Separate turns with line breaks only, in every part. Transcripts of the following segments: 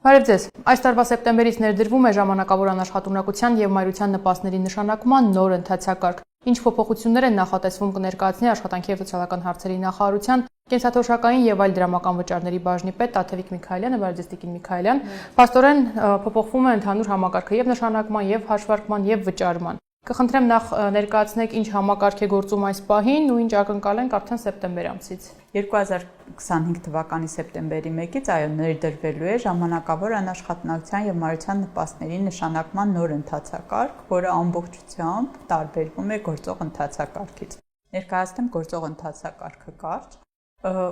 Բարև ձեզ։ Այս տարվա սեպտեմբերից ներդրվում է ժամանակավոր անաշխատունակության եւ մայրության նպաստների նշանակման նոր ընթացակարգ։ Ինչ փոփոխություններ են նախատեսվում կներկայացնի աշխատանքի եւ սոցիալական հարցերի նախարարության կենսաթոշակային եւ այլ դրամական վճարների բաժնի պետ Տաթևիկ Միքայելյանը, բարև ձեզ Տիկին Միքայելյան։ Փաստորեն փոփոխվում է ընդհանուր համակարգը եւ նշանակման եւ հաշվարկման եւ վճարման։ Կխնդրեմ նախ ներկայացնեք ինչ համակարգ է գործում այս պահին ու ինչ ակնկալ ենք արդեն սեպտեմբեր ամսից։
2025 թվականի սեպտեմբերի 1-ից այո ներդրվելու է ժամանակավոր անաշխատունակության եւ մայրության նպաստների նշանակման նոր ընթացակարգ, որը ամբողջությամբ տարբերվում է գործող ընթացակարգից։ Ներկայացնեմ գործող ընթացակարգը կարճ։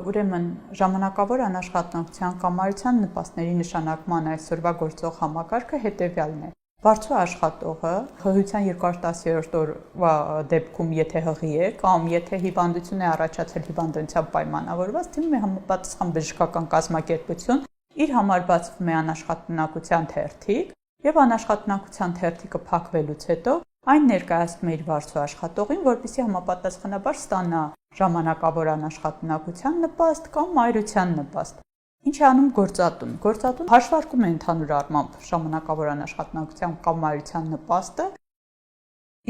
Ուրեմն ժամանակավոր անաշխատունակության կամ մայրության նպաստների նշանակման այսօրվա գործող համակարգը հետեւյալն է։ Բարձր աշխատողը հղիության 210-րդ օրվա դեպքում եթե հղի է կամ եթե հիվանդություն է առաջացել հիվանդությամբ պայմանավորված, դիմում է համապատասխան բժշկական կազմակերպություն, իր համար բացվում է անաշխատունակության թերթիկ եւ անաշխատունակության թերթիկը փակվելուց հետո այն ներկայացնում է իր բարձր աշխատողին, որպեսզի համապատասխանաբար ստանա ժամանակավոր անաշխատունակության նպաստ կամ մայրության նպաստ։ Ինչ է անում գործատուն։ Գործատուն հաշվարկում է ընդհանուր առմամբ ժամանակավոր անաշխատունակության կամ մայրության նպաստը։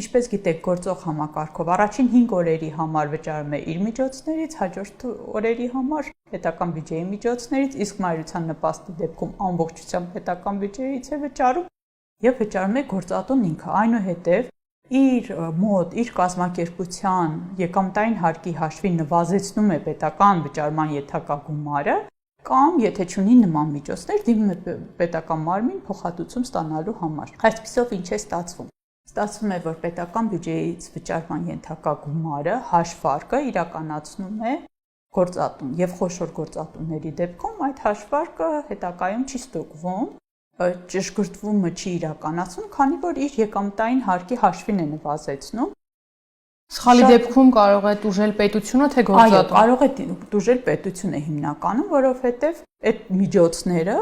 Ինչպես գիտեք, գործող համակարգով առաջին 5 օրերի համար վճարում է իր միջոցներից, հաջորդ օրերի համար պետական բյուջեի միջոցներից, իսկ մայրության նպաստի դեպքում ամբողջությամբ պետական բյուջեից է վճարում եւ վճարում է գործատուն ինքը։ Այնուհետեւ իր մոտ, իր կազմակերպության եկամտային հարկի հաշվին նվազեցնում է պետական վճարման ենթակա գումարը կամ եթե չունի նման միջոցներ, դիմում է պետական մարմին փոխհատուցում ստանալու համար։ Այսպիսով ինչ է ստացվում։ Ստացվում է, որ պետական բյուջեից վճարման ենթակա գումարը հաշվարկը իրականացնում է գործատուն եւ խոշոր գործատունների դեպքում այդ հաշվարկը հետագայում չի ստուգվում, ճշգրտվումը չի իրականացվում, քանի որ իր եկամտային հարկի հաշվին է նվազեցնում։
Սխալի դեպքում կարող է տուժել պետությունը, թե գործատուն։
Այո, կարող է տուժել պետությունը հիմնականում, որովհետև այդ միջոցները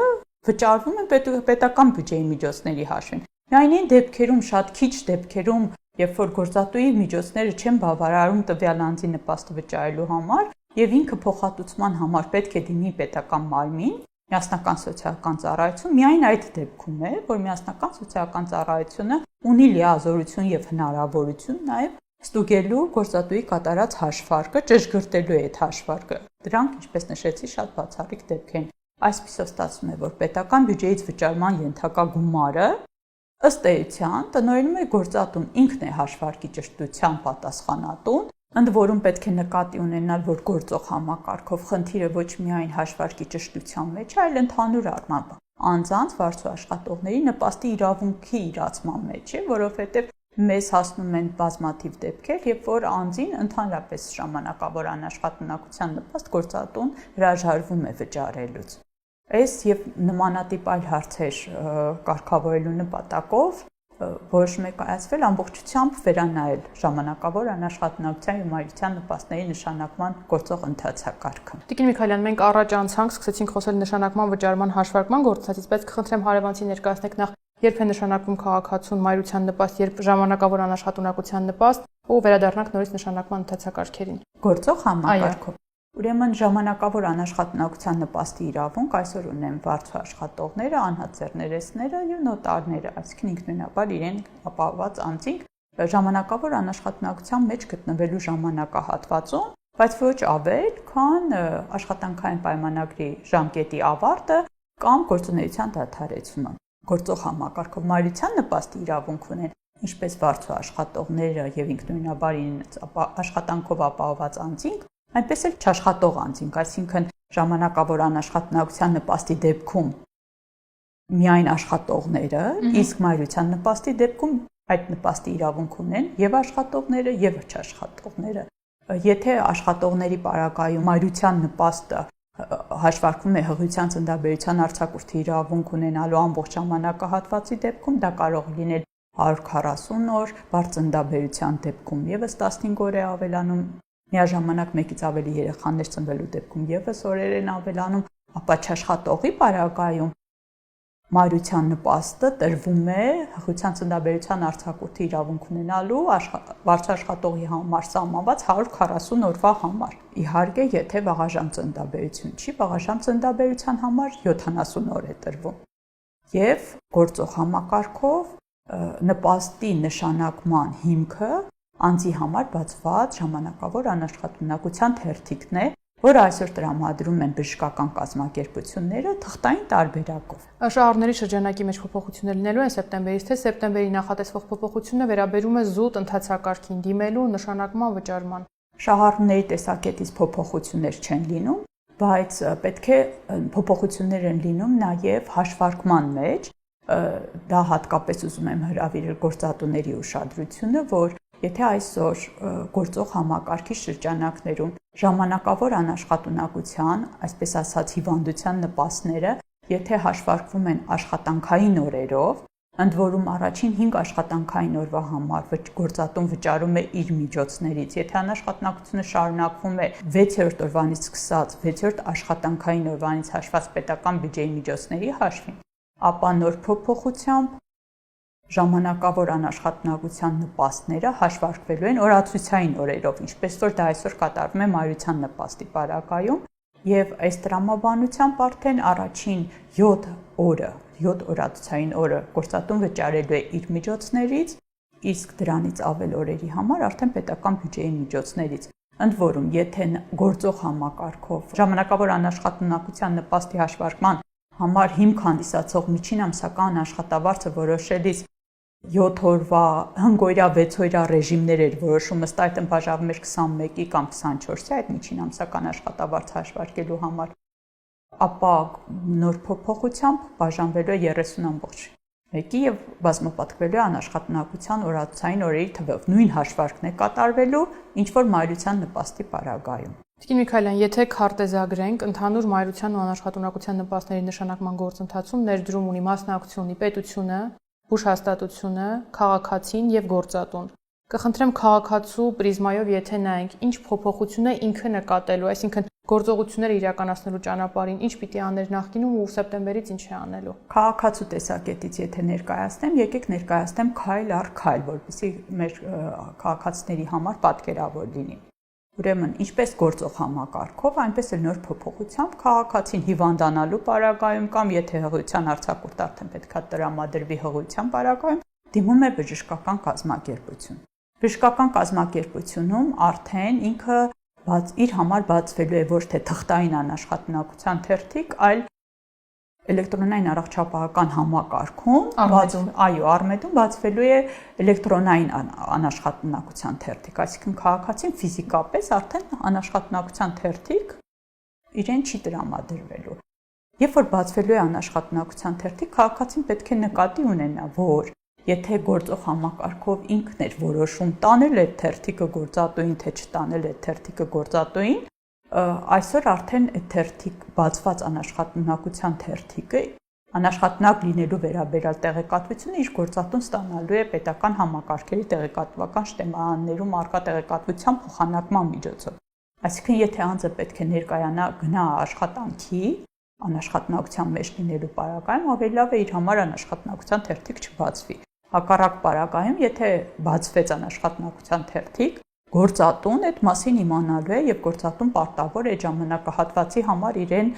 վճարվում են պետական բյուջեի միջոցների հաշվին։ Միայն այն դեպքերում, շատ քիչ դեպքերում, երբ որ գործատուի միջոցները չեն բավարարում տվյալ անձի նպաստը վճարելու համար, եւ ինքը փոխհատուցման համար պետք է դիմի պետական մարմին, միասնական սոցիալական ծառայություն, միայն այդ դեպքում է, որ միասնական սոցիալական ծառայությունը ունի լիազորություն եւ հնարավորություն նաեւ ստուգելու գործատուի կատարած հաշվարկը, ճշգրտելու է այդ հաշվարկը։ Դրանք, ինչպես նշեցի, շատ բացառիկ դեպք են։ Այսպիսով ստացվում է, որ պետական բյուջեից վճարման ենթակա գումարը ըստ էության տնօրինում է գործատուն, ինքն է հաշվարկի ճշտության պատասխանատուն, ընդ որում պետք է նկատի ունենալ, որ գործող համակարգով խնդիրը ոչ միայն հաշվարկի ճշտության մեջ, այլ ընդհանուր առմամբ անձանց բարձր աշխատողների նպաստի իրավունքի իրացման մեջ է, որովհետև մեզ հասնում են բազմաթիվ դեպքեր, երբ որ անձին ընդհանրապես ժամանակավոր անաշխատունակության նպաստ գործատուն հրաժարվում է վճարելուց։ Այս եւ նմանատիպ այլ հարցեր կարգավորելու նպատակով որոշում է կայացվել ամբողջությամբ վերանայել ժամանակավոր անաշխատունակության եւ մայրության նպաստների նշանակման գործող ընթացակարգը։
Տիկին Միքայելյան, մենք առաջ անցանք, սկսեցինք խոսել նշանակման վճարման հաշվարկման գործընթացից, բայց կխնդրեմ հարևանցի ներկայացնեք նախ երբ է նշանակվում քաղաքացուն մայրության նպաստ, երբ ժամանակավոր անաշխատունակության նպաստ ու վերադառնանք նորից նշանակման ընթացակարգերին։
Գործող համակարգով։ Ուրեմն ժամանակավոր անաշխատունակության նպաստի իրավունք այսօր ունեն բարձր աշխատողները, անհատ ձեռներեցները եւ նոտարները, այսինքն ինքնուրույնաբար իրեն ապահովված անձինք ժամանակավոր անաշխատունակության մեջ գտնվելու ժամանակահատվածում, բայց ոչ ավել, քան աշխատանքային պայմանագրի ժամկետի ավարտը կամ գործունեության դադարեցումը։ Գործող համակարգով մայրության նպաստի իրավունք ունեն ինչպես բարձր աշխատողները եւ ինքնուրույնաբար աշխատանքով ապահովված անձինք, այնպես էլ չաշխատող անձինք, այսինքն ժամանակավոր անաշխատունակության նպաստի դեպքում միայն աշխատողները, իսկ մայրության նպաստի դեպքում այդ նպաստի իրավունք ունեն եւ աշխատողները եւ չաշխատողները։ Եթե աշխատողների պարագայում մայրության նպաստը հաշվարկվում է հղիության ծննդաբերության արձակուրդի իրավունք ունենալու ամբողջ ժամանակահատվածի դեպքում, դա կարող է լինել 140 օր, բարձր ծննդաբերության դեպքում եւս 15 օր է ավելանում, միաժամանակ մեկից ավելի երեխաներ ծնվելու դեպքում եւս օրեր են ավելանում, ապա չաշխատողի պարագայում մայրության նպաստը տրվում է հղիության ծննդաբերության արձակուրդի իրավունք ունենալու բարձր աշխատողի համար սահմանված 140 օրվա համար։ Իհարկե, եթե վաղաժամ ծննդաբերություն չի, վաղաժամ ծննդաբերության համար 70 օր է տրվում։ եւ գործող համակարգով նպաստի նշանակման հիմքը անձի համար բացված ժամանակավոր անաշխատունակության թերթիկն է, որը այսօր տրամադրում են բժշկական կազմակերպությունները թղթային տարբերակով։
Շահառուների շրջանակի մեջ փոփոխություններ լինելու են սեպտեմբերից, թե սեպտեմբերի նախատեսվող փոփոխությունը վերաբերում է զուտ ընթացակարգին դիմելու նշանակման վճարման։
Շահառուների տեսակետից փոփոխություններ չեն լինում, բայց պետք է փոփոխություններ են լինում նաև հաշվարկման մեջ, դա հատկապես ուզում եմ հրավիրել գործատուների ուշադրությունը, որ եթե այսօր գործող համակարգի շրջանակներում ժամանակավոր անաշխատունակության, այսպես ասած հիվանդության նպաստները, եթե հաշվարկվում են աշխատանքային օրերով, ընդ որում առաջին 5 աշխատանքային օրվա համար գործատուն վճարում է իր միջոցներից, եթե անաշխատունակությունը շարունակվում է 6-րդ օրվանից սկսած 6-րդ աշխատանքային օրվանից հաշված պետական բյուջեի միջոցների հաշվին, ապա նոր փոփոխությամբ ժամանակավոր անաշխատունակության նպաստները հաշվարկվելու են օրացուցային օրերով, ինչպես որ դա այսօր կատարվում է մայրության նպաստի պարագայում, եւ այս տրամաբանությամբ արդեն առաջին 7 օրը, 7 օրացուցային օրը գործատուն վճարելու է իր միջոցներից, իսկ դրանից ավել օրերի համար արդեն պետական բյուջեի միջոցներից։ Ընդ որում, եթե գործող համակարգով ժամանակավոր անաշխատունակության նպաստի հաշվարկման համար հիմք հանդիսացող միջին ամսական աշխատավարձը որոշելիս 7 օրվա, 5 օրյա, 6 օրյա ռեժիմներ էր որոշումը, ըստ այդմ բաժանվում էր 21-ի կամ 24-ի այդ միջին ամսական աշխատավարձ հաշվարկելու համար, ապա նոր փոփոխությամբ բաժանվելու է 30.1-ի եւ բազմապատկվելու է անաշխատունակության օրացուցային օրերի թվով։ Նույն հաշվարկն է կատարվելու, ինչ որ մայրության նպաստի պարագայում։
Տիկին Միքայելյան, եթե քարտեզագրենք ընդհանուր մայրության ու անաշխատունակության նպաստների նշանակման գործընթացում ներդրում ունի մասնակցություն ունի պետությունը, հուշհաստատությունը, քաղաքացին եւ գործատուն։ Կխնդրեմ քաղաքացու պրիզմայով, եթե նայենք, ինչ փոփոխություն է ինքը նկատելու, այսինքն գործողությունները իրականացնելու ճանապարհին, ինչ պիտի աներ նախկինում ու սեպտեմբերից ինչ է անելու։
Քաղաքացու տեսակետից եթե ներկայացնեմ, եկեք ներկայացնեմ քայլ առ քայլ, որպեսզի մեր քաղաքացիների համար պատկերավոր լինի։ Ուրեմն, ինչպես գործող համակարգով, այնպես էլ նոր փոփոխությամբ քաղաքացին հիվանդանալու պարագայում կամ եթե հղիության արձակուրդ արդեն պետքա տրամադրվի հղիության պարագայում, դիմում է բժշկական կազմակերպություն։ Բժշկական կազմակերպությունում արդեն ինքը իր համար բացվելու է ոչ թե թղթային անաշխատունակության թերթիկ, այլ էլեկտրոնային առողջապահական համակարգում, Արմեդում բացվելու է էլեկտրոնային անաշխատունակության թերթիկ, այսինքն քաղաքացին ֆիզիկապես արդեն անաշխատունակության թերթիկ իրեն չի տրամադրվելու։ Երբ որ բացվելու է անաշխատունակության թերթիկ, քաղաքացին պետք է նկատի ունենա, որ եթե գործող համակարգով ինքն էր որոշում տանել այդ թերթիկը գործատուին, թե չտանել այդ թերթիկը գործատուին, այսօր արդեն այդ թերթիկ բացված անաշխատունակության թերթիկը անաշխատունակ լինելու վերաբերյալ տեղեկատվությունը իր գործատուն ստանալու է պետական համակարգերի տեղեկատվական շտեմարաններում առկա տեղեկատվության փոխանակման միջոցով։ Այսինքն, եթե անձը պետք է ներկայանա գնա աշխատանքի անաշխատունակության մեջ լինելու պարագայում, ավելի լավ է իր համար անաշխատունակության թերթիկ չբացվի։ Հակառակ պարագայում, եթե բացվեց անաշխատունակության թերթիկ, գործատուն այդ մասին իմանալու է եւ գործատուն պարտավոր է ժամանակահատվածի համար իրեն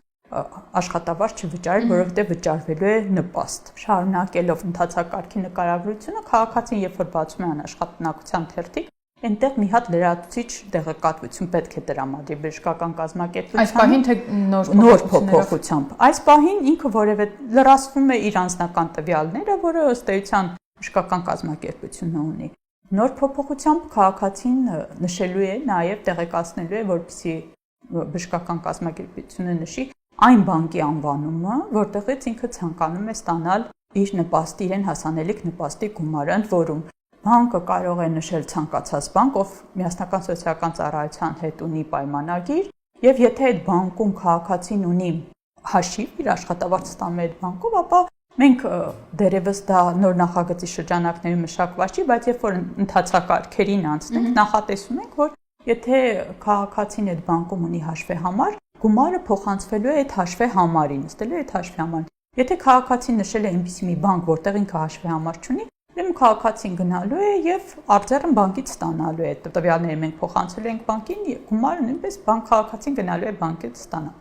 աշխատավարձ չվճարել, որովհետեւ վճարվելու է նպաստ։ Շարունակելով ընթացակարգի նկարագրությունը, քաղաքացին երբ որ բացում է անաշխատունակության թերթիկ, այնտեղ մի հատ լրացուցիչ տեղեկատվություն պետք է տրամադրի բժշկական կազմակերպությանը։
Այս պահին թե
նոր փոփոխությամբ։ Այս պահին ինքը որևէ լրացվում է իր անձնական տվյալները, որը ըստ էության բժշկական կազմակերպությունը ունի։ Նոր փոփոխությամբ քաղաքացին նշելու է նաև տեղեկացնելու է, որպեսզի բժշկական կազմակերպությունը նշի այն բանկի անվանումը, որտեղից ինքը ցանկանում է ստանալ իր նպաստի, իրեն հասանելիք նպաստի գումարը, ընդ որում բանկը կարող է նշել ցանկացած բանկ, ով միասնական սոցիալական ծառայության հետ ունի պայմանագիր, եւ եթե այդ բանկում քաղաքացին ունի հաշիվ, իր աշխատավարձը ստանում է այդ բանկով, ապա մենք դերևս դա նոր նախագծի շրջանակներում մշակված չի, բայց երբ որ ընթացակարգերին անցնենք, նախատեսում ենք, որ եթե քաղաքացին այդ բանկում ունի հաշվեհամար, գումարը փոխանցվելու է այդ հաշվեհամարին, նստելու է այդ հաշվեհամարին։ Եթե քաղաքացին նշել է այնպիսի մի բանկ, որտեղ ինքը հաշվեհամար չունի, ուրեմն քաղաքացին գնալու է եւ արձեռն բանկից ստանալու է այդ տվյալները մենք փոխանցելու ենք բանկին, գումարը նույնպես բանկ քաղաքացին գնալու է բանկից ստանալ։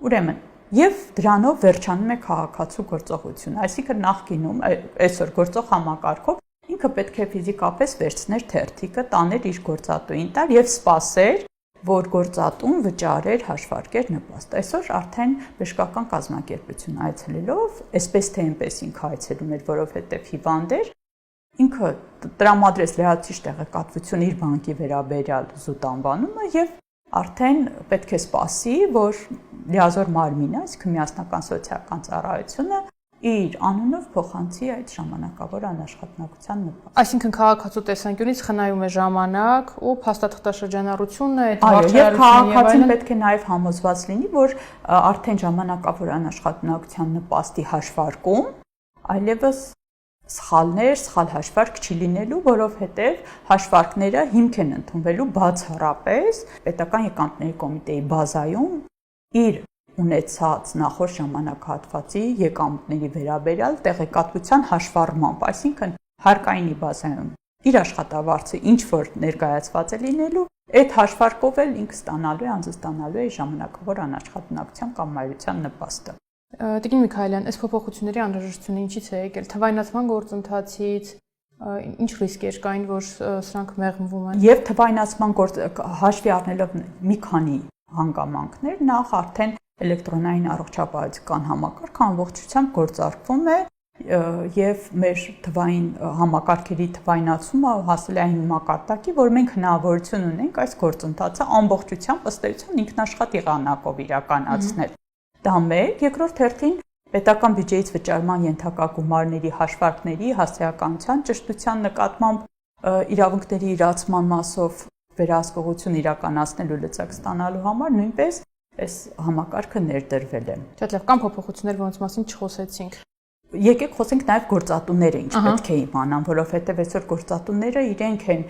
Ուրեմն եւ դրանով վերջանում է քաղաքացու գործողությունը, այսինքն նախկինում այսօր գործող համակարգով ինքը պետք է ֆիզիկապես վերցներ թերթիկը, տաներ իր գործատուին տար եւ սպասեր, որ գործատուն վճարեր, հաշվարկեր նպաստ։ Այսօր արդեն բժշկական կազմակերպություն այցելելով, այսպես թե այնպես ինքը այցելում էր, որովհետեւ հիվանդ էր, ինքը տրամադրեց լրացուցիչ տեղեկատվություն իր բանկի վերաբերյալ զուտ անվանումը եւ արդեն պետք է սպասի, որ լիազոր մարմինը, այսինքն միասնական սոցիալական ծառայությունը իր անունով փոխանցի այդ ժամանակավոր անաշխատունակության նպաստ։
Այսինքն քաղաքացու տեսանկյունից խնայում է ժամանակ ու փաստաթղթաշրջանառությունը, այդ
եւ քաղաքացին պետք է նաեւ համոզված լինի, որ արդեն ժամանակավոր անաշխատունակության նպաստի հաշվարկում այլևս սխալներ, սխալ հաշվարկ չի լինելու, որովհետև հաշվարկները հիմք են ընդունվելու բացառապես պետական եկամտների կոմիտեի բազայում իր ունեցած նախորդ ժամանակահատվածի եկամտների վերաբերյալ տեղեկատվության հաշվառմամբ, այսինքն հարկայինի բազայում իր աշխատավարձը ինչ որ ներկայացված է լինելու, այդ հաշվարկով էլ ինքը ստանալու է, անձը ստանալու է ժամանակավոր անաշխատունակության կամ մայրության նպաստը։
Տիկին Միքայելյան, այս փոփոխությունների անհրաժեշտությունը ինչից է եկել, թվայնացման գործընթացից, ինչ ռիսկեր կային, որ սրանք մեղմվում են։
Եվ թվայնացման հաշվի առնելով մի քանի հանգամանքներ, նախ արդեն էլեկտրոնային առողջապահական համակարգը ամբողջությամբ գործարկվում է եւ մեր թվային համակարգերի թվայնացումը հասել է այն մակարդակի, որ մենք հնարավորություն ունենք այս գործընթացը ամբողջությամբ ըստ էության ինքնաշխատ եղանակով իրականացնել։ Դա մեկ, երկրորդ հերթին պետական բյուջեից վճարման ենթակա գումարների հաշվարկների հասարակության ճշտության նկատմամբ իրավունքների իրացման մասով վերահսկողություն իրականացնելու լծակ ստանալու համար նույնպես այս համակարգը ներդրվել է։
Շատ լավ, կան փոփոխություններ, որոնց մասին չխոսեցինք։
Եկեք խոսենք նաև գործատուները ինչ պետք է իմանան, որովհետև այսօր գործատուները իրենք են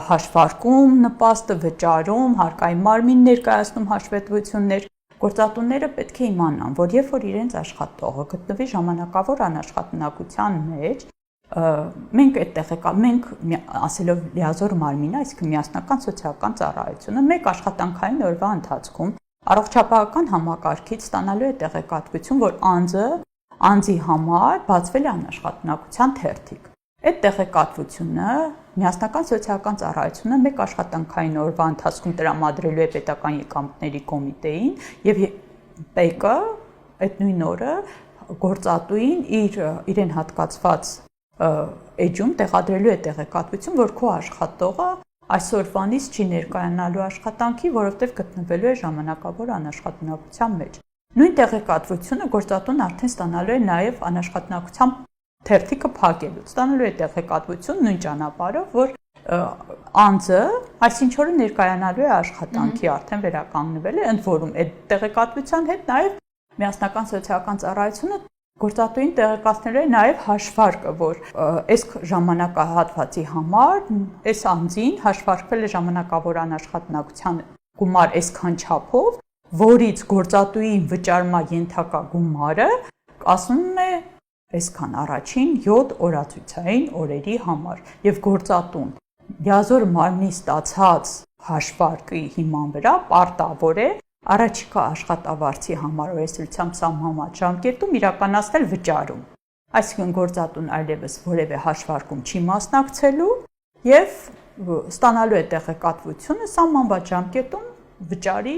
հաշվարկում, նպաստը վճարում, հարկային մարմին ներկայացնում հաշվետվություններ։ Գործատուները պետք է իմանան, որ երբ որ իրենց աշխատողը գտնվի ժամանակավոր անաշխատունակության մեջ, մենք ասելով լիազոր մարմինը, այսինքն միասնական սոցիալական ծառայությունը, մեկ աշխատանքային օրվա ընթացքում առողջապահական համակարգից ստանալու է տեղեկատվություն, որ անձի համար բացվել է անաշխատունակության թերթիկ։ Այդ տեղեկատվությունը միասնական սոցիալական ծառայությունը մեկ աշխատանքային օրվա ընթացքում տրամադրելու է պետական եկամտների կոմիտեին եւ ՊԵԿ-ը այդ նույն օրը գործատուին իրեն հատկացված էջում տեղադրելու է տեղեկատվություն, որ քո աշխատողը այսօրվանից չի ներկայանալու աշխատանքի, որովհետև գտնվելու է ժամանակավոր անաշխատունակության մեջ։ Նույն տեղեկատվությունը գործատուն արդեն ստանալու է նաև անաշխատունակության թերթիկը փակելուց, ստանալու է տեղեկատվություն նույն ճանապարհով, որ անձը այսինչ օրը ներկայանալու է աշխատանքի, արդեն վերականգնվել է, ընդ որում այդ տեղեկատվության հետ նաև միասնական սոցիալական ծառայությունը գործատուին տեղեկացնելու է նաև հաշվարկը, որ այս ժամանակահատվածի համար այս անձին հաշվարկվել է ժամանակավոր անաշխատունակության գումար այսքան չափով, որից գործատուին վճարման ենթակա գումարը ասում է այսքան առաջին 7 օրացույցային օրերի համար եւ գործատուն լիազոր մարմնի ստացած հաշվարկի հիման վրա պարտավոր է առաջիկա աշխատավարձի համար օրենսդրությամբ սահմանված ժամկետում իրականացնել վճարում։ Այսինքն գործատուն այլևս որևէ հաշվարկում չի մասնակցելու եւ ստանալու է տեղեկատվությունը սահմանված ժամկետում վճարի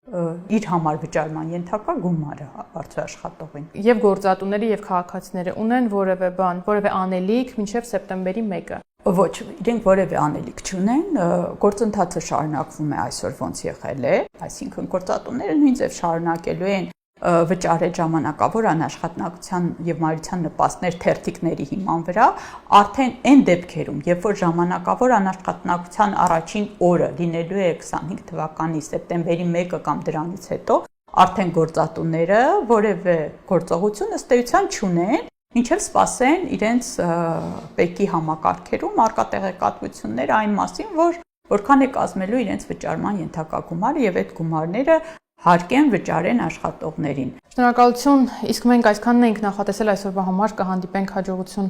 իր համար վճարման ենթակա գումարը բարձր աշխատողին։
Եվ գործատուները եւ քաղաքացիները ունեն որևէ անելիք մինչեւ սեպտեմբերի 1-ը։
Ոչ, իրենք որևէ անելիք չունեն, գործընթացը շարունակվում է այսօր ոնց եղել է, այսինքն գործատուները նույն ձև շարունակելու են վճարել ժամանակավոր անաշխատունակության եւ մայրության նպաստներ թերթիկների հիման վրա, արդեն այն դեպքերում, երբ որ ժամանակավոր անաշխատունակության առաջին օրը լինելու է 25 թվականի սեպտեմբերի 1-ը կամ դրանից հետո, արդեն գործատուները որևէ գործողություն ըստ էության չունեն, մինչև սպասեն իրենց ՊԵԿ-ի համակարգերում արկա տեղեկատվություններ այն մասին, որ որքան է կազմելու իրենց վճարման ենթակա գումարը եւ այդ գումարները հարկեն վճարեն աշխատողներին։
Շնորհակալություն, իսկ մենք այսքանն ենք նախատեսել այսօրվա համար, կհանդիպենք հաջողություն։